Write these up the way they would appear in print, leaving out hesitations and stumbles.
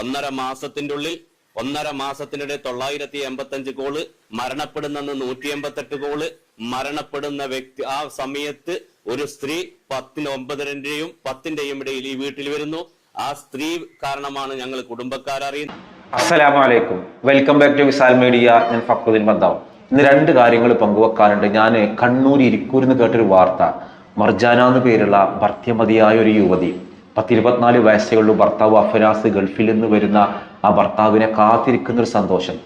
ഒന്നര മാസത്തിനിടെ 985 call, മരണപ്പെടുന്നെന്ന് 188 call. മരണപ്പെടുന്ന വ്യക്തി ആ സമയത്ത് ഒരു സ്ത്രീ 9:10-ന്റെയും 10-ന്റെയും ഇടയിൽ ഈ വീട്ടിൽ വരുന്നു. ആ സ്ത്രീ കാരണമാണ് ഞങ്ങൾ കുടുംബക്കാരറിയുന്നത്. അസ്സലാമു അലൈക്കും, welcome back to Visal media. ഞാൻ ഫക്രുദ്ദീൻ ബന്താവ്. ഇന്ന് 2 കാര്യങ്ങൾ പങ്കുവെക്കാനുണ്ട്. ഞാൻ കണ്ണൂർ ഇരിക്കൂരിന്ന് കേട്ടൊരു വാർത്ത. മർജാന എന്ന് പേരുള്ള ഭർത്യമതിയായ ഒരു യുവതി, 10-24 വയസ്സുള്ള ഭർത്താവ് അഫനാസ് ഗൾഫിൽ നിന്ന് വരുന്ന ആ ഭർത്താവിനെ കാത്തിരിക്കുന്ന ഒരു സന്തോഷം.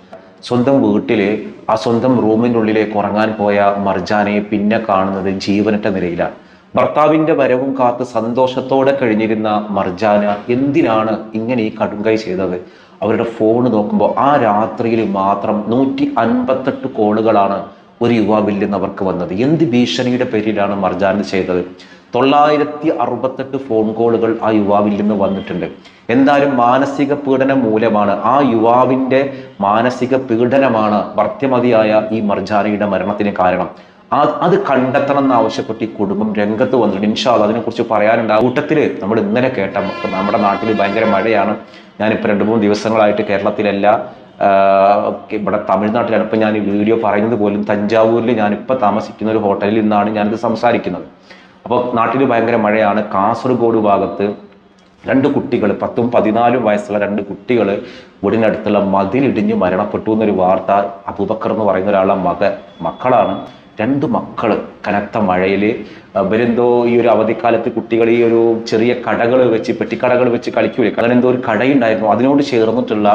സ്വന്തം വീട്ടില് ആ സ്വന്തം റൂമിൻ്റെ ഉള്ളിലേക്ക് ഉറങ്ങാൻ പോയ മർജാനയെ പിന്നെ കാണുന്നത് ജീവനറ്റ നിലയിലാണ്. ഭർത്താവിന്റെ വരവും കാത്ത് സന്തോഷത്തോടെ കഴിഞ്ഞിരുന്ന മർജാന എന്തിനാണ് ഇങ്ങനെ ഈ കടുങ്കൈ ചെയ്തത്? അവരുടെ ഫോൺ നോക്കുമ്പോൾ ആ രാത്രിയിൽ മാത്രം 158 കോളുകളാണ് ഒരു യുവാവിൽ നിന്ന് അവർക്ക് വന്നത്. എന്ത് ഭീഷണിയുടെ പേരിലാണ് മർജാന ചെയ്തത്? 968 ഫോൺ കോളുകൾ ആ യുവാവിൽ നിന്ന് വന്നിട്ടുണ്ട്. എന്തായാലും മാനസിക പീഡനം മൂലമാണ്, ആ യുവാവിന്റെ മാനസിക പീഡനമാണ് ഭർത്യമതിയായ ഈ മർജാനയുടെ മരണത്തിന് കാരണം. അത് കണ്ടെത്തണം എന്നാവശ്യപ്പെട്ട് ഈ കുടുംബം രംഗത്ത് വന്നിട്ടുണ്ട്. ഇൻഷാ അല്ലാഹ് അതിനെക്കുറിച്ച് പറയാനുണ്ട്. ആ കൂട്ടത്തിൽ നമ്മൾ ഇന്നലെ കേട്ട, നമ്മുടെ നാട്ടിൽ ഭയങ്കര മഴയാണ്. ഞാനിപ്പോൾ 2-3 ദിവസങ്ങളായിട്ട് കേരളത്തിലല്ല, ഇവിടെ തമിഴ്നാട്ടിലാണ്. ഇപ്പം ഞാൻ ഈ വീഡിയോ പറയുന്നത് പോലും തഞ്ചാവൂരിൽ ഞാനിപ്പോൾ താമസിക്കുന്ന ഒരു ഹോട്ടലിൽ നിന്നാണ് ഞാനിത് സംസാരിക്കുന്നത്. അപ്പോൾ നാട്ടിൽ ഭയങ്കര മഴയാണ്. കാസർഗോഡ് ഭാഗത്ത് 2 കുട്ടികൾ, 10-14 വയസ്സുള്ള 2 കുട്ടികൾ വീടിനടുത്തുള്ള മതിലിടിഞ്ഞ് മരണപ്പെട്ടു എന്നൊരു വാർത്ത. അബൂബക്കർ എന്ന് പറയുന്ന ഒരാളുടെ മക്കളാണ്. 2 മക്കള് കനത്ത മഴയിൽ ഇവരെന്തോ ഈ ഒരു അവധിക്കാലത്ത് കുട്ടികൾ ഈ ഒരു ചെറിയ കടകൾ വെച്ച്, പെട്ടിക്കടകൾ വെച്ച് കളിക്കൂലേ, അതിനെന്തോ ഒരു കടയുണ്ടായിരുന്നു, അതിനോട് ചേർന്നിട്ടുള്ള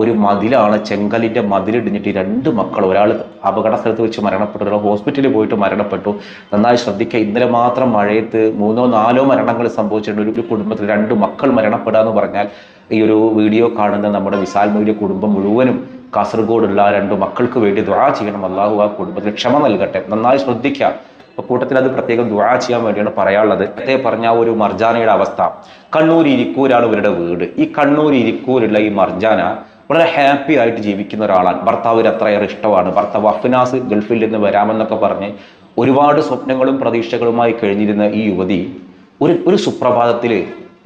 ഒരു മതിലാണ്, ചെങ്കലിന്റെ മതിലിടിഞ്ഞിട്ട് 2 മക്കൾ, ഒരാൾ അപകട സ്ഥലത്ത് വെച്ച് മരണപ്പെട്ടു, ഒരാൾ ഹോസ്പിറ്റലിൽ പോയിട്ട് മരണപ്പെട്ടു. നന്നായി ശ്രദ്ധിക്കുക. ഇന്നലെ മാത്രം മഴയത്ത് 3-4 മരണങ്ങൾ സംഭവിച്ചിട്ടുണ്ട്. ഒരു കുടുംബത്തിൽ 2 മക്കൾ മരണപ്പെടുക എന്ന് പറഞ്ഞാൽ ഈ ഒരു വീഡിയോ കാണുന്ന നമ്മുടെ വിസാൽ മീഡിയ കുടുംബം മുഴുവനും കാസർഗോഡുള്ള 2 മക്കൾക്ക് വേണ്ടി ദുആ ചെയ്യണം. അല്ലാഹു ആ കുടുംബത്തിന് ക്ഷമ നൽകട്ടെ. നന്നായി ശ്രദ്ധിക്കുക. അപ്പൊ കൂട്ടത്തിൽ അത് പ്രത്യേകം ദുആ ചെയ്യാൻ വേണ്ടിയാണ് പറയാനുള്ളത്. നേരത്തെ പറഞ്ഞ ഒരു മർജാനയുടെ അവസ്ഥ, കണ്ണൂർ ഇരിക്കൂരാണ് ഇവരുടെ വീട്. ഈ കണ്ണൂർ ഇരിക്കൂരുള്ള ഈ മർജാന വളരെ ഹാപ്പി ആയിട്ട് ജീവിക്കുന്ന ഒരാളാണ്. ഭർത്താവിന് അത്രയേറെ ഇഷ്ടമാണ്. ഭർത്താവ് അഫ്നാസ് ഗൾഫിൽ നിന്ന് വരാമെന്നൊക്കെ പറഞ്ഞ് ഒരുപാട് സ്വപ്നങ്ങളും പ്രതീക്ഷകളുമായി കഴിഞ്ഞിരുന്ന ഈ യുവതി ഒരു സുപ്രഭാതത്തിൽ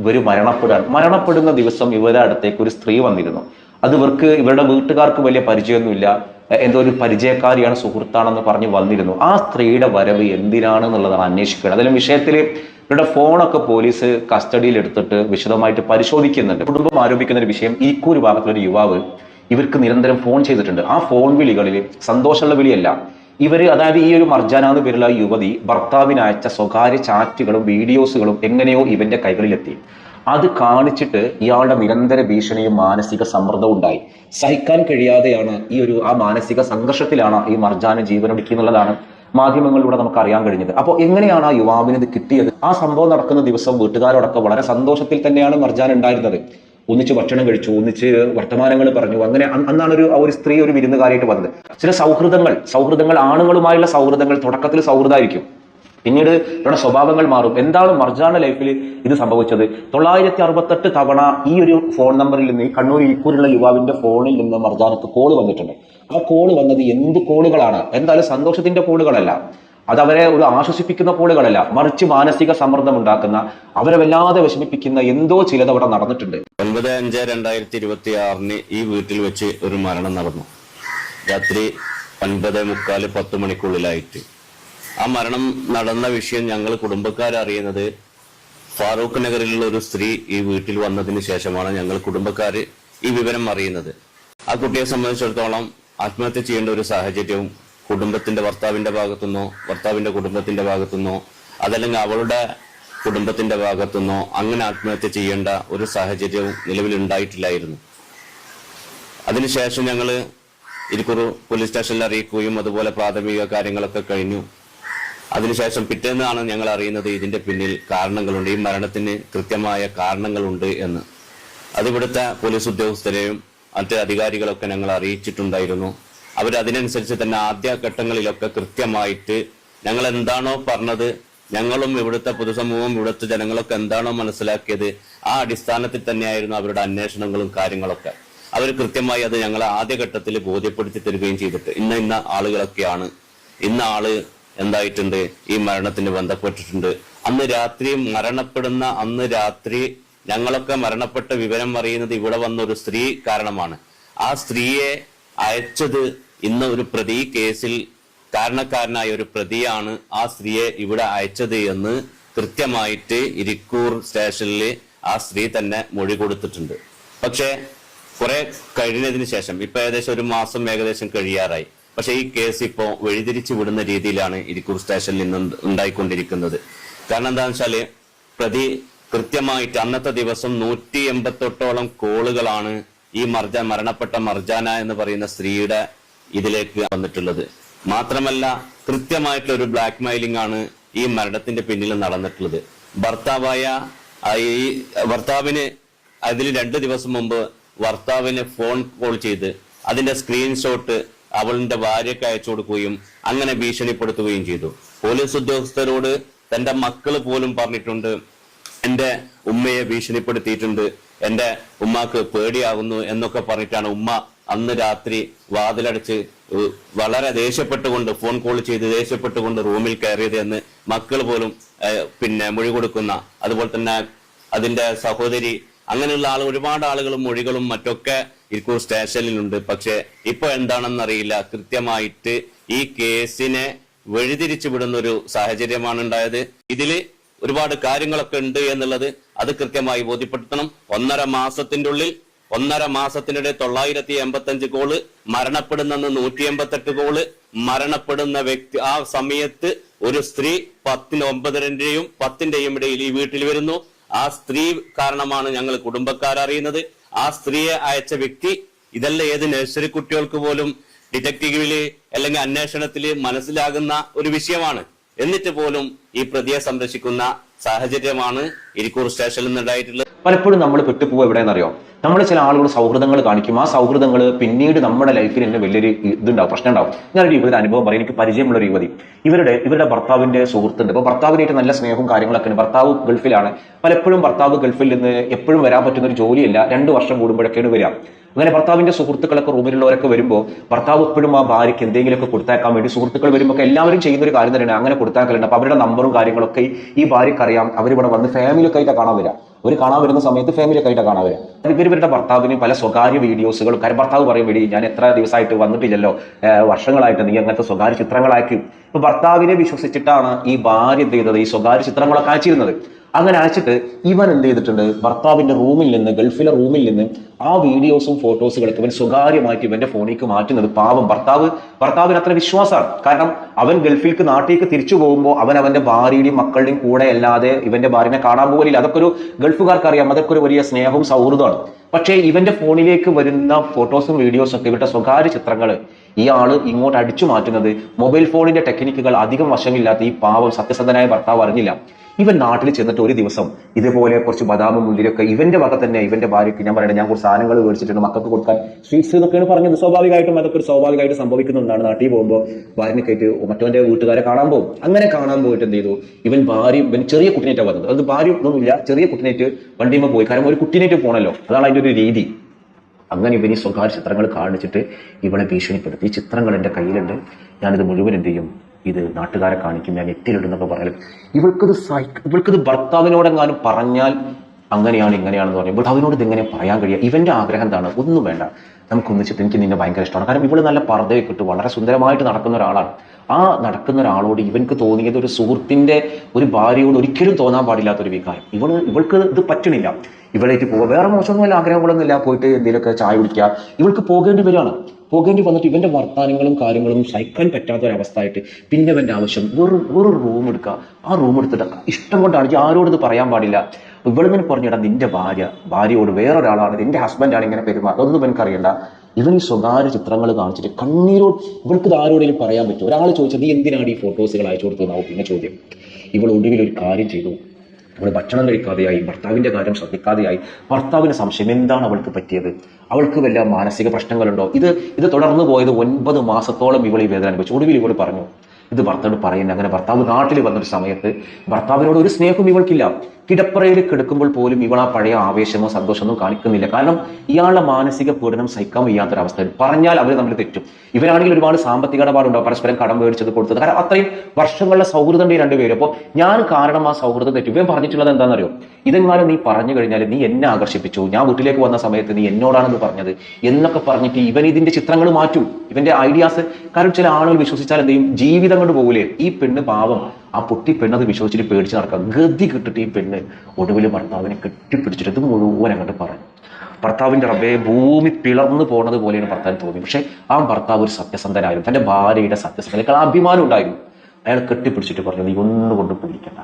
ഇവർ മരണപ്പെടുന്ന ദിവസം ഇവരുടെ അടുത്തേക്ക് ഒരു സ്ത്രീ വന്നിരുന്നു. അത് ഇവരുടെ വീട്ടുകാർക്ക് വലിയ പരിചയമൊന്നുമില്ല, എന്തോ ഒരു പരിചയക്കാരിയാണ്, സുഹൃത്താണെന്ന് പറഞ്ഞ് വന്നിരുന്നു. ആ സ്ത്രീയുടെ വരവ് എന്തിനാണെന്നുള്ളതാണ് അന്വേഷിക്കുന്നത്. അതിലും വിഷയത്തിൽ ഇവരുടെ ഫോണൊക്കെ പോലീസ് കസ്റ്റഡിയിൽ എടുത്തിട്ട് വിശദമായിട്ട് പരിശോധിക്കുന്നുണ്ട്. കുടുംബം ആരോപിക്കുന്ന ഒരു വിഷയം, ഇരിക്കൂർ ഭാഗത്തുള്ളൊരു യുവാവ് ഇവർക്ക് നിരന്തരം ഫോൺ ചെയ്തിട്ടുണ്ട്. ആ ഫോൺ വിളികളിൽ സന്തോഷമുള്ള വിളിയല്ല, അതായത് ഈ ഒരു മർജാന എന്ന് പേരുള്ള യുവതി ഭർത്താവിനയച്ച സ്വകാര്യ ചാറ്റുകളും വീഡിയോസുകളും എങ്ങനെയോ ഇവന്റെ കൈകളിലെത്തി. അത് കാണിച്ചിട്ട് ഇയാളുടെ നിരന്തര ഭീഷണിയും മാനസിക സമ്മർദ്ദവും ഉണ്ടായി. സഹിക്കാൻ കഴിയാതെയാണ് ആ മാനസിക സംഘർഷത്തിലാണ് ഈ മർജാന ജീവനൊടുക്കിയെന്നുള്ളതാണ് മാധ്യമങ്ങളിലൂടെ നമുക്ക് അറിയാൻ കഴിഞ്ഞത്. അപ്പോൾ എങ്ങനെയാണ് ആ യുവാവിന് ഇത് കിട്ടിയത്? ആ സംഭവം നടക്കുന്ന ദിവസം വീട്ടുകാരോടൊക്കെ വളരെ സന്തോഷത്തിൽ തന്നെയാണ് മർജാന ഉണ്ടായിരുന്നത്. ഒന്നിച്ച് ഭക്ഷണം കഴിച്ചു, ഒന്നിച്ച് വർത്തമാനങ്ങൾ പറഞ്ഞു. അങ്ങനെ അന്നാണ് ഒരു സ്ത്രീ ഒരു വിരുന്നുകാരിയായിട്ട് വന്നത്. ചില സൗഹൃദങ്ങൾ ആണുങ്ങളുമായുള്ള സൗഹൃദങ്ങൾ തുടക്കത്തിൽ സൗഹൃദമായിരിക്കും, പിന്നീട് ഇവരുടെ സ്വഭാവങ്ങൾ മാറും. എന്താണ് മർജാന ലൈഫിൽ ഇത് സംഭവിച്ചത്? 968 തവണ ഈ ഒരു ഫോൺ നമ്പറിൽ നിന്ന്, ഈ കണ്ണൂർ ഇരിക്കൂരുള്ള യുവാവിന്റെ ഫോണിൽ നിന്ന് മർജാനക്ക് കോള് വന്നിട്ടുണ്ട്. ആ കോള് വന്നത് എന്ത് കോളുകളാണ്? എന്തായാലും സന്തോഷത്തിന്റെ കോളുകളല്ല, അതവരെ ഒരു ആശ്വസിപ്പിക്കുന്ന കോളുകളല്ല, മറിച്ച് മാനസിക സമ്മർദ്ദം ഉണ്ടാക്കുന്ന, അവരെ വല്ലാതെ വിഷമിപ്പിക്കുന്ന എന്തോ ചിലത് അവിടെ നടന്നിട്ടുണ്ട്. 9/5/2026 ഈ വീട്ടിൽ വെച്ച് ഒരു മരണം നടന്നു. രാത്രി 9:45-10 മണിക്കുള്ളിലായിട്ട്. ആ മരണം നടന്ന വിഷയം ഞങ്ങൾ കുടുംബക്കാരറിയുന്നത് ഫാറൂഖ് നഗറിലുള്ള ഒരു സ്ത്രീ ഈ വീട്ടിൽ വന്നതിന് ശേഷമാണ് ഞങ്ങൾ കുടുംബക്കാര് ഈ വിവരം അറിയുന്നത്. ആ കുട്ടിയെ സംബന്ധിച്ചിടത്തോളം ആത്മഹത്യ ചെയ്യേണ്ട ഒരു സാഹചര്യവും ഭർത്താവിന്റെ ഭാഗത്തുനിന്നോ, ഭർത്താവിന്റെ കുടുംബത്തിന്റെ ഭാഗത്തുനിന്നോ, അതല്ലെങ്കിൽ അവളുടെ കുടുംബത്തിന്റെ ഭാഗത്തുനിന്നോ അങ്ങനെ ആത്മഹത്യ ചെയ്യേണ്ട ഒരു സാഹചര്യവും നിലവിൽ ഉണ്ടായിട്ടില്ലായിരുന്നു. അതിനുശേഷം ഞങ്ങൾ ഇരിക്കൂർ പോലീസ് സ്റ്റേഷനിൽ അറിയിക്കുകയും അതുപോലെ പ്രാഥമിക കാര്യങ്ങളൊക്കെ കഴിഞ്ഞു. അതിനുശേഷം പിറ്റേന്നാണ് ഞങ്ങൾ അറിയുന്നത് ഇതിന്റെ പിന്നിൽ കാരണങ്ങളുണ്ട്, ഈ മരണത്തിന് കൃത്യമായ കാരണങ്ങളുണ്ട് എന്ന്. അതിവിടുത്തെ പോലീസ് ഉദ്യോഗസ്ഥരെയും മറ്റ് അധികാരികളൊക്കെ ഞങ്ങൾ അറിയിച്ചിട്ടുണ്ടായിരുന്നു. അവരതിനനുസരിച്ച് തന്നെ ആദ്യഘട്ടങ്ങളിലൊക്കെ കൃത്യമായിട്ട് ഞങ്ങൾ എന്താണോ പറഞ്ഞത്, ഞങ്ങളും ഇവിടുത്തെ പൊതുസമൂഹം, ഇവിടുത്തെ ജനങ്ങളൊക്കെ എന്താണോ മനസ്സിലാക്കിയത്, ആ അടിസ്ഥാനത്തിൽ തന്നെയായിരുന്നു അവരുടെ അന്വേഷണങ്ങളും കാര്യങ്ങളൊക്കെ. അവർ കൃത്യമായി അത് ഞങ്ങൾ ആദ്യഘട്ടത്തിൽ ബോധ്യപ്പെടുത്തി തരികയും ചെയ്തിട്ട് ഇന്ന ആളുകളൊക്കെയാണ്, ഇന്ന ആള് എന്തായിട്ടുണ്ട്, ഈ മരണത്തിന് ബന്ധപ്പെട്ടിട്ടുണ്ട്. മരണപ്പെടുന്ന അന്ന് രാത്രി ഞങ്ങളൊക്കെ മരണപ്പെട്ട വിവരം അറിയുന്നത് ഇവിടെ വന്ന ഒരു സ്ത്രീ കാരണമാണ്. ആ സ്ത്രീയെ അയച്ചത് ഇന്ന് ഒരു പ്രതി, കേസിൽ കാരണക്കാരനായ ഒരു പ്രതിയാണ് ആ സ്ത്രീയെ ഇവിടെ അയച്ചത് എന്ന് കൃത്യമായിട്ട് ഇരിക്കൂർ സ്റ്റേഷനിൽ ആ സ്ത്രീ തന്നെ മൊഴി കൊടുത്തിട്ടുണ്ട്. പക്ഷെ കുറെ കഴിഞ്ഞതിന് ശേഷം ഇപ്പൊ ഏകദേശം ഒരു മാസം ഏകദേശം കഴിയാറായി. പക്ഷെ ഈ കേസ് ഇപ്പോ വഴിതിരിച്ചു വിടുന്ന രീതിയിലാണ് ഇരിക്കൂർ സ്റ്റേഷനിൽ നിന്ന് ഉണ്ടായിക്കൊണ്ടിരിക്കുന്നത്. കാരണം എന്താണെന്ന് വെച്ചാല് പ്രതി കൃത്യമായിട്ട് അന്നത്തെ ദിവസം 188ഓളം കോളുകളാണ് ഈ മരണപ്പെട്ട മർജാന എന്ന് പറയുന്ന സ്ത്രീയുടെ ഇതിലേക്ക് വന്നിട്ടുള്ളത്. മാത്രമല്ല കൃത്യമായിട്ടുള്ള ഒരു ബ്ലാക്ക് മെയിലിംഗ് ആണ് ഈ മരണത്തിന്റെ പിന്നിൽ നടന്നിട്ടുള്ളത്. ഭർത്താവിന് അതിൽ 2 ദിവസം മുമ്പ് ഭർത്താവിന് ഫോൺ കോൾ ചെയ്ത് അതിന്റെ സ്ക്രീൻഷോട്ട് അവളുടെ ഭാര്യയ്ക്ക് അയച്ചു കൊടുക്കുകയും അങ്ങനെ ഭീഷണിപ്പെടുത്തുകയും ചെയ്തു. പോലീസ് ഉദ്യോഗസ്ഥരോട് തന്റെ മക്കള് പോലും പറഞ്ഞിട്ടുണ്ട്, എന്റെ ഉമ്മയെ ഭീഷണിപ്പെടുത്തിയിട്ടുണ്ട്, എന്റെ ഉമ്മാക്ക് പേടിയാകുന്നു എന്നൊക്കെ പറഞ്ഞിട്ടാണ് ഉമ്മ അന്ന് രാത്രി വാതിലടച്ച് വളരെ ദേഷ്യപ്പെട്ടുകൊണ്ട് ഫോൺ കോൾ ചെയ്ത് ദേഷ്യപ്പെട്ടുകൊണ്ട് റൂമിൽ കയറിയത് എന്ന് മക്കൾ പോലും മൊഴി കൊടുക്കുന്ന, അതുപോലെ തന്നെ അതിന്റെ സഹോദരി, അങ്ങനെയുള്ള ഒരുപാട് ആളുകളും മൊഴികളും മറ്റൊക്കെ ഇരിക്കൂർ സ്റ്റേഷനിലുണ്ട്. പക്ഷെ ഇപ്പൊ എന്താണെന്നറിയില്ല, കൃത്യമായിട്ട് ഈ കേസിനെ വഴിതിരിച്ചു വിടുന്ന ഒരു സാഹചര്യമാണ് ഉണ്ടായത്. ഇതില് ഒരുപാട് കാര്യങ്ങളൊക്കെ ഉണ്ട് എന്നുള്ളത് അത് കൃത്യമായി ബോധ്യപ്പെടുത്തണം. 1.5 മാസത്തിനിടെ 985 കോള്, മരണപ്പെടുന്നെന്ന് 188 കോള്, മരണപ്പെടുന്ന വ്യക്തി ആ സമയത്ത് ഒരു സ്ത്രീ 9:30-ന്റെയും 10-ന്റെയും ഇടയിൽ ഈ വീട്ടിൽ വരുന്നു. ആ സ്ത്രീ കാരണമാണ് ഞങ്ങൾ കുടുംബക്കാരറിയുന്നത്. ആ സ്ത്രീയെ അയച്ച വ്യക്തി ഇതല്ല ഏത് നഴ്സറി കുട്ടികൾക്ക് പോലും ഡിറ്റക്റ്റീവില് അല്ലെങ്കിൽ അന്വേഷണത്തില് മനസ്സിലാകുന്ന ഒരു വിഷയമാണ്. എന്നിട്ട് പോലും ഈ പ്രതിയെ സംരക്ഷിക്കുന്ന സാഹചര്യമാണ് ഇരിക്കൂർ സ്റ്റേഷനിൽ നിന്നുണ്ടായിട്ടുള്ളത്. പലപ്പോഴും നമ്മൾ പെട്ടുപോകുക എവിടെയെന്നറിയോ, നമ്മൾ ചില ആളുകൾ സൗഹൃദങ്ങൾ കാണിക്കും. ആ സൗഹൃദങ്ങൾ പിന്നീട് നമ്മുടെ ലൈഫിൽ തന്നെ വലിയൊരു ഇതുണ്ടാവും, പ്രശ്നം ഉണ്ടാവും. ഞാനൊരു യുവതിയുടെ അനുഭവം പറയും. എനിക്ക് പരിചയമുള്ള ഒരു യുവതി, ഇവരുടെ ഭർത്താവിന്റെ സുഹൃത്തുണ്ട്. അപ്പൊ ഭർത്താവിനായിട്ട് നല്ല സ്നേഹവും കാര്യങ്ങളൊക്കെ ഉണ്ട്. ഭർത്താവ് ഗൾഫിലാണ്. പലപ്പോഴും ഭർത്താവ് ഗൾഫിൽ നിന്ന് എപ്പോഴും വരാൻ പറ്റുന്ന ഒരു ജോലിയല്ല, 2 വർഷം കൂടുമ്പോഴൊക്കെയാണ് വരിക. അങ്ങനെ ഭർത്താവിന്റെ സുഹൃത്തുക്കളൊക്കെ റൂമിലുള്ളവരൊക്കെ വരുമ്പോൾ ഭർത്താവ് എപ്പോഴും ആ ഭാര്യയ്ക്ക് എന്തെങ്കിലുമൊക്കെ കൊടുത്തേക്കാൻ വേണ്ടി സുഹൃത്തുക്കൾ വരുമ്പോൾ എല്ലാവരും ചെയ്യുന്ന ഒരു കാര്യം തന്നെയാണ്, അങ്ങനെ കൊടുത്താക്കലുണ്ട്. അപ്പൊ അവരുടെ നമ്പറും കാര്യങ്ങളൊക്കെ ഈ ഭാര്യയ്ക്ക് അറിയാം. അവരിവിടെ വന്ന് ഫാമിലിയൊക്കെ ആയിട്ടാണ് കാണാൻ വരിക. ഒരു കാണാൻ വരുന്ന സമയത്ത് ഫാമിലിയൊക്കെ ആയിട്ടാണ് കാണാൻ വരിക. ഇവരുടെ ഭർത്താവിന് പല സ്വകാര്യ വീഡിയോസുകൾ, കാര്യം ഭർത്താവ് പറയും, വേണ്ടി ഞാൻ എത്ര ദിവസമായിട്ട് വന്നിട്ടില്ലല്ലോ, വർഷങ്ങളായിട്ട് നീ അങ്ങനത്തെ സ്വകാര്യ ചിത്രങ്ങളാക്കി. ഇപ്പൊ ഭർത്താവിനെ വിശ്വസിച്ചിട്ടാണ് ഈ ഭാര്യ എന്ത് ചെയ്തത്, ഈ സ്വകാര്യ ചിത്രങ്ങളൊക്കെ അയച്ചിരുന്നത്. അങ്ങനെ അയച്ചിട്ട് ഇവൻ എന്ത് ചെയ്തിട്ടുണ്ട്, ഭർത്താവിന്റെ റൂമിൽ നിന്ന്, ഗൾഫിലെ റൂമിൽ നിന്ന് ആ വീഡിയോസും ഫോട്ടോസുകളൊക്കെ ഇവൻ സ്വകാര്യമായിട്ട് ഇവന്റെ ഫോണിലേക്ക് മാറ്റുന്നത്. പാവം ഭർത്താവിന് അത്ര വിശ്വാസമാണ്. കാരണം അവൻ ഗൾഫിലേക്ക് നാട്ടിലേക്ക് തിരിച്ചു പോകുമ്പോൾ അവന്റെ ഭാര്യയുടെയും മക്കളുടെയും കൂടെ അല്ലാതെ ഇവന്റെ ഭാര്യനെ കാണാൻ പോകില്ല. അതൊക്കെ ഒരു ഗൾഫുകാർക്ക് അറിയാം, അതൊക്കെ ഒരു വലിയ സ്നേഹവും സൗഹൃദമാണ്. പക്ഷേ ഇവന്റെ ഫോണിലേക്ക് വരുന്ന ഫോട്ടോസും വീഡിയോസും ഒക്കെ, ഇവരുടെ സ്വകാര്യ ചിത്രങ്ങൾ ഈ ആള് ഇങ്ങോട്ട് അടിച്ചു മാറ്റുന്നത് മൊബൈൽ ഫോണിന്റെ ടെക്നിക്കുകൾ അധികം വശമില്ലാത്ത ഈ പാവം സത്യസന്ധനായ ഭർത്താവ് അറിഞ്ഞില്ല. ഇവൻ നാട്ടിൽ ചെന്നിട്ട് ഒരു ദിവസം ഇതേപോലെ കുറച്ച് ബദാമും മുന്തിരിയൊക്കെ ഇവന്റെ വക തന്നെ ഇവന്റെ ഭാര്യയ്ക്ക്, ഞാൻ പറയട്ടെ, ഞാൻ കുറച്ച് സാധനങ്ങൾ മേടിച്ചിട്ടുണ്ട് മക്കൾക്ക് കൊടുക്കാൻ, സ്വീറ്റ്സ് എന്നൊക്കെയാണ് പറഞ്ഞത്. സ്വാഭാവികമായിട്ടും അതൊക്കെ ഒരു സ്വാഭാവികമായിട്ട് സംഭവിക്കുന്നതാണ്. നാട്ടിൽ പോകുമ്പോൾ ഭാര്യനെ കയറ്റി മറ്റവന്റെ വീട്ടുകാരെ കാണാൻ പോകും. അങ്ങനെ കാണാൻ പോയിട്ട് എന്ത് ചെയ്തു, ഇവൻ ചെറിയ കുട്ടിനേറ്റാണ് വന്നത്. അത് ഭാര്യ ഒന്നുമില്ല, ചെറിയ കുട്ടിനേറ്റ് വണ്ടിയുമ്പോൾ പോയി. കാരണം ഒരു കുട്ടിനേറ്റ് പോകണല്ലോ, അതാണ് അതിന്റെ ഒരു രീതി. അങ്ങനെ ഇവന് സ്വകാര്യ ചിത്രങ്ങൾ കാണിച്ചിട്ട് ഇവളെ ഭീഷണിപ്പെടുത്തി. ഈ ചിത്രങ്ങൾ എൻ്റെ കയ്യിലുണ്ട്, ഞാനിത് മുഴുവൻ എന്ത് ചെയ്യും, ഇത് നാട്ടുകാരെ കാണിക്കും, ഞാൻ നെറ്റിലിടുന്നൊക്കെ പറഞ്ഞാൽ ഇവൾക്കിത് ഭർത്താവിനോടെങ്ങാനും പറഞ്ഞാൽ അങ്ങനെയാണ് ഇങ്ങനെയാണെന്ന് പറയും. ഭർത്താവിനോട് ഇതെങ്ങനെ പറയാൻ കഴിയുക? ഇവന്റെ ആഗ്രഹം എന്താണ്? ഒന്നും വേണ്ട, നമുക്ക് ഒന്നിച്ചിട്ട് എനിക്ക് നിന്നെ ഭയങ്കര ഇഷ്ടമാണ്. കാരണം ഇവള് നല്ല പർദ്ദയൊക്കെ ഇട്ട് വളരെ സുന്ദരമായിട്ട് നടക്കുന്ന ഒരാളാണ്. ആ നടക്കുന്ന ഒരാളോട് ഇവൻക്ക് തോന്നിയത് ഒരു സുഹൃത്തിന്റെ ഒരു ഭാര്യയോട് ഒരിക്കലും തോന്നാൻ പാടില്ലാത്തൊരു വികാരം. ഇവൾക്ക് ഇത് പറ്റണില്ല. ഇവളേക്ക് പോവുക, വേറെ മോശമൊന്നുമില്ല, ആഗ്രഹങ്ങളൊന്നുമില്ല, പോയിട്ട് എന്തെങ്കിലുമൊക്കെ ചായ കുടിക്കുക. ഇവൾക്ക് പോകേണ്ടി വരികയാണ്. പോകേണ്ടി വന്നിട്ട് ഇവന്റെ വർത്താനങ്ങളും കാര്യങ്ങളും സഹിക്കാൻ പറ്റാത്ത ഒരവസ്ഥയായിട്ട് പിന്നെ ഇവന്റെ ആവശ്യം വേറൊരു റൂം എടുക്കുക. ആ റൂം എടുത്തിട്ട് ഇഷ്ടം കൊണ്ടാണ്, ആരോട് ഇത് പറയാൻ പാടില്ല. ഇവളിങ്ങനെ പറഞ്ഞിടാം, നിന്റെ ഭാര്യയോട് വേറൊരാളാണ്, നിന്റെ ഹസ്ബൻഡാണ് ഇങ്ങനെ പെരുമാറുക, അതൊന്നും ഇവനക്ക് അറിയണ്ട. ഇവൻ ഈ സ്വകാര്യ ചിത്രങ്ങൾ കാണിച്ചിട്ട് കണ്ണീരോട് ഇവൾക്ക് ഇത് ആരോടെങ്കിലും പറയാൻ പറ്റും? ഒരാൾ ചോദിച്ചാൽ നീ എന്തിനാണ് ഈ ഫോട്ടോസുകൾ അയച്ചു കൊടുത്തതാവും പിന്നെ ചോദ്യം. ഇവൾ ഒടുവിൽ ഒരു കാര്യം ചെയ്തു. അവൾ ഭക്ഷണം കഴിക്കാതെയായി, ഭർത്താവിന്റെ കാര്യം ശ്രദ്ധിക്കാതെയായി. ഭർത്താവിന് സംശയം, എന്താണ് അവൾക്ക് പറ്റിയത്, അവൾക്ക് വല്ല മാനസിക പ്രശ്നങ്ങളുണ്ടോ? ഇത് തുടർന്നു പോയത് 9 മാസത്തോളം ഇവൾ ഈ വേദന അനുഭവിച്ചു. ഒടുവിൽ ഇവൾ പറഞ്ഞു, ഇത് ഭർത്താവ് പറയുന്നത്. അങ്ങനെ ഭർത്താവ് നാട്ടിൽ വന്നൊരു സമയത്ത് ഭർത്താവിനോട് ഒരു സ്നേഹവും ഇവൾക്കില്ല. കിടപ്പറയിൽ കിടക്കുമ്പോൾ പോലും ഇവൾ ആ പഴയ ആവേശമോ സന്തോഷമോ കാണിക്കുന്നില്ല. കാരണം ഇയാളുടെ മാനസിക പീഡനം സഹിക്കാൻ വയ്യാത്തൊരവസ്ഥ. പറഞ്ഞാൽ അവർ തമ്മിൽ തെറ്റും. ഇവരാണെങ്കിൽ ഒരുപാട് സാമ്പത്തിക ഇടപാടുണ്ടാവും, പരസ്പരം കടം മേടിച്ചത് കൊടുത്തത്. കാരണം അത്രയും വർഷങ്ങളുടെ സൗഹൃദം ഈ രണ്ടുപേരും. അപ്പോൾ ഞാൻ കാരണം ആ സൗഹൃദം തെറ്റും. ഇവൻ പറഞ്ഞിട്ടുള്ളത് എന്താണെന്നറിയോ? ഇതെങ്ങാനും നീ പറഞ്ഞു കഴിഞ്ഞാൽ നീ എന്നെ ആകർഷിപ്പിച്ചു, ഞാൻ വീട്ടിലേക്ക് വന്ന സമയത്ത് നീ എന്നോടാണെന്ന് പറഞ്ഞത് എന്നൊക്കെ പറഞ്ഞിട്ട് ഇവൻ ഇതിന്റെ ചിത്രങ്ങൾ മാറ്റും, ഇവന്റെ ഐഡിയാസ്. കാരണം ചില ആളുകൾ വിശ്വസിച്ചാൽ എന്ത് ചെയ്യും? ജീവിതം കൊണ്ട് പോകൂലേ? ഈ പെണ്ണ് പാവം, ആ പൊട്ടി പെണ്ണത് വിശ്വസിച്ചിട്ട് പേടിച്ച് നടക്കാം. ഗതി കിട്ടിട്ട് ഈ പെണ്ണ് ഒടുവിൽ ഭർത്താവിനെ കെട്ടിപ്പിടിച്ചിട്ട് ഇത് മുഴുവൻ അങ്ങോട്ട് പറഞ്ഞു. ഭർത്താവിന്റെ റബ്ബേ, ഭൂമി പിളർന്നു പോണത് പോലെയാണ് ഭർത്താവിന് തോന്നി. പക്ഷെ ആ ഭർത്താവ് ഒരു സത്യസന്ധനായിരുന്നു, തന്റെ ഭാര്യയുടെ സത്യസന്ധതയേക്കാൾ അഭിമാനം ഉണ്ടായിരുന്നു. അയാൾ കെട്ടിപ്പിടിച്ചിട്ട് പറഞ്ഞു, നീ ഒന്നുകൊണ്ട് പേടിക്കണ്ട,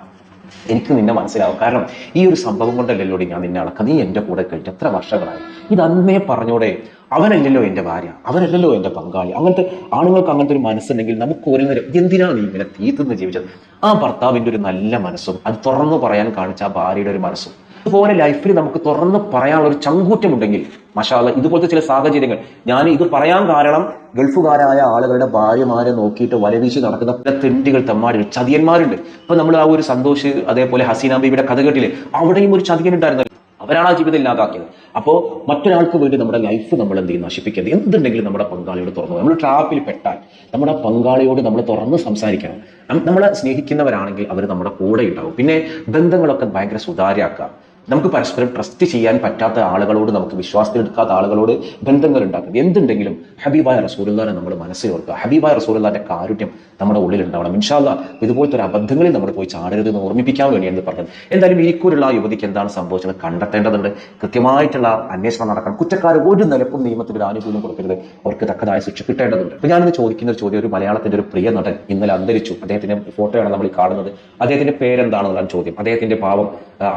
എനിക്ക് നിന്നെ മനസ്സിലാവും. കാരണം ഈ ഒരു സംഭവം കൊണ്ടല്ലോ ഞാൻ നിന്നെ അളക്കാം, നീ എന്റെ കൂടെ കഴിഞ്ഞ എത്ര വർഷങ്ങളായി. ഇത് അന്നേ പറഞ്ഞോടെ, അവനല്ലല്ലോ എന്റെ ഭാര്യ, അവനല്ലല്ലോ എന്റെ പങ്കാളി. അങ്ങനത്തെ ആണുങ്ങൾക്ക് അങ്ങനത്തെ ഒരു മനസ്സുണ്ടെങ്കിൽ നമുക്ക് ഒരു നേരം എന്തിനാണ് നീ ഇങ്ങനെ തീർന്ന് ജീവിച്ചത്? ആ ഭർത്താവിന്റെ ഒരു നല്ല മനസ്സും അത് തുറന്നു പറയാൻ കാണിച്ച ആ ഭാര്യയുടെ ഒരു മനസ്സും, അതുപോലെ ലൈഫിൽ നമുക്ക് തുറന്ന് പറയാനുള്ള ഒരു ചങ്കൂറ്റമുണ്ടെങ്കിൽ മാഷാ അല്ലാഹ്, ഇതുപോലത്തെ ചില സാഹചര്യങ്ങൾ, ഞാൻ ഇത് പറയാൻ കാരണം ഗൾഫുകാരായ ആളുകളുടെ ഭാര്യമാരെ നോക്കിയിട്ട് വലവീശി നടക്കുന്ന പല തെണ്ടികൾ, തെമ്മാടികൾ, ചതിയന്മാരുണ്ട്. ഇപ്പൊ നമ്മൾ ആ ഒരു സന്തോഷ്, അതേപോലെ ഹസീന ബീവിയുടെ കഥ കേട്ടില്ലേ? അവിടെയും ഒരു ചതിയൻ ഉണ്ടായിരുന്നു. അവരാണ് ആ ജീവിതം ഇല്ലാതാക്കിയത്. അപ്പോൾ മറ്റൊരാൾക്ക് വേണ്ടി നമ്മുടെ ലൈഫ് നമ്മൾ എന്ത് ചെയ്യും? നശിപ്പിക്കരുത്. എന്തുണ്ടെങ്കിലും നമ്മുടെ പങ്കാളിയോട് തുറന്നു, നമ്മൾ ട്രാപ്പിൽ പെട്ടാൽ നമ്മുടെ പങ്കാളിയോട് നമ്മൾ തുറന്ന് സംസാരിക്കണം. നമ്മളെ സ്നേഹിക്കുന്നവരാണെങ്കിൽ അവർ നമ്മുടെ കൂടെ ഉണ്ടാവും. പിന്നെ ബന്ധങ്ങളൊക്കെ ഭയങ്കര സുതാര്യമാക്കുക. നമുക്ക് പരസ്പരം ട്രസ്റ്റ് ചെയ്യാൻ പറ്റാത്ത ആളുകളോട്, നമുക്ക് വിശ്വാസത്തിലെടുക്കാത്ത ആളുകളോട് ബന്ധങ്ങൾ ഉണ്ടാക്കുന്നത്. എന്തുണ്ടെങ്കിലും ഹബീബായ റസൂലുള്ളാഹിനെ നമ്മൾ മനസ്സിൽ ഓർക്കുക. ഹബീബായ റസൂലുള്ളാഹിന്റെ കാരുണ്യം നമ്മുടെ ഉള്ളിൽ ഉണ്ടാവണം. ഇൻഷാ അല്ലാഹ് ഇതുപോലത്തെ ഒരു അബദ്ധങ്ങളിൽ നമ്മൾ പോയി ചാടരുത് എന്ന് ഓർമ്മിപ്പിക്കാൻ വേണ്ടിയാണ് പറഞ്ഞത്. എന്തായാലും ഇരിക്കൂരുള്ള ആ യുവതിക്ക് എന്താണ് സംഭവിച്ചത് കണ്ടെത്തേണ്ടതുണ്ട്. കൃത്യമായിട്ടുള്ള അന്വേഷണം നടക്കണം. കുറ്റക്കാർ ഒരു നിലക്കും നിയമത്തിന് ഒരു ആനുകൂല്യം കൊടുക്കരുത്. അവർക്ക് തക്കതായ ശിക്ഷ കിട്ടേണ്ടതുണ്ട്. അപ്പൊ ഞാനിന്ന് ചോദിക്കുന്ന ഒരു ചോദ്യം, ഒരു മലയാളത്തിന്റെ ഒരു പ്രിയ നടൻ ഇന്നലെ അന്തരിച്ചു. അദ്ദേഹത്തിന്റെ ഫോട്ടോയാണ് നമ്മൾ ഈ കാണുന്നത്. അദ്ദേഹത്തിന്റെ പേരെന്താണെന്നുള്ള ചോദ്യം. അദ്ദേഹത്തിന്റെ പാവം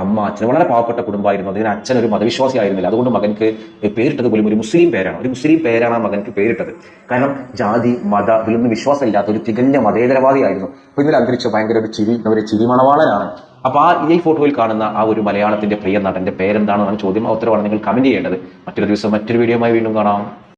അമ്മ, അച്ഛൻ വളരെ പാവപ്പെട്ട കുടുംബമായിരുന്നു. അതിന് അച്ഛൻ ഒരു മതവിശ്വാസി ആയിരുന്നില്ല. അതുകൊണ്ട് മകൻക്ക് പേരിട്ടത് പോലും ഒരു മുസ്ലിം പേരാണ്. ഒരു മുസ്ലിം പേരാണ് ആ മകൻക്ക് പേരിട്ടത്. കാരണം ജാതി മത ഇതിലൊന്നും വിശ്വാസം ഇല്ലാത്ത ഒരു തികഞ്ഞ മതേതരവാദിയായിരുന്നു. അപ്പൊ ഇന്നലെ അന്തരിച്ച ഭയങ്കര ഒരു ചിരിമണവാളനാണ്. അപ്പൊ ഈ ഫോട്ടോയിൽ കാണുന്ന ആ ഒരു മലയാളത്തിന്റെ പ്രിയ നടന്റെ പേരെന്താണെന്നാണ് ചോദ്യം. ആ ഉത്തരവാണ് നിങ്ങൾ കമന്റ് ചെയ്യേണ്ടത്. മറ്റൊരു ദിവസം മറ്റൊരു വീഡിയോയുമായി വീണ്ടും കാണാം.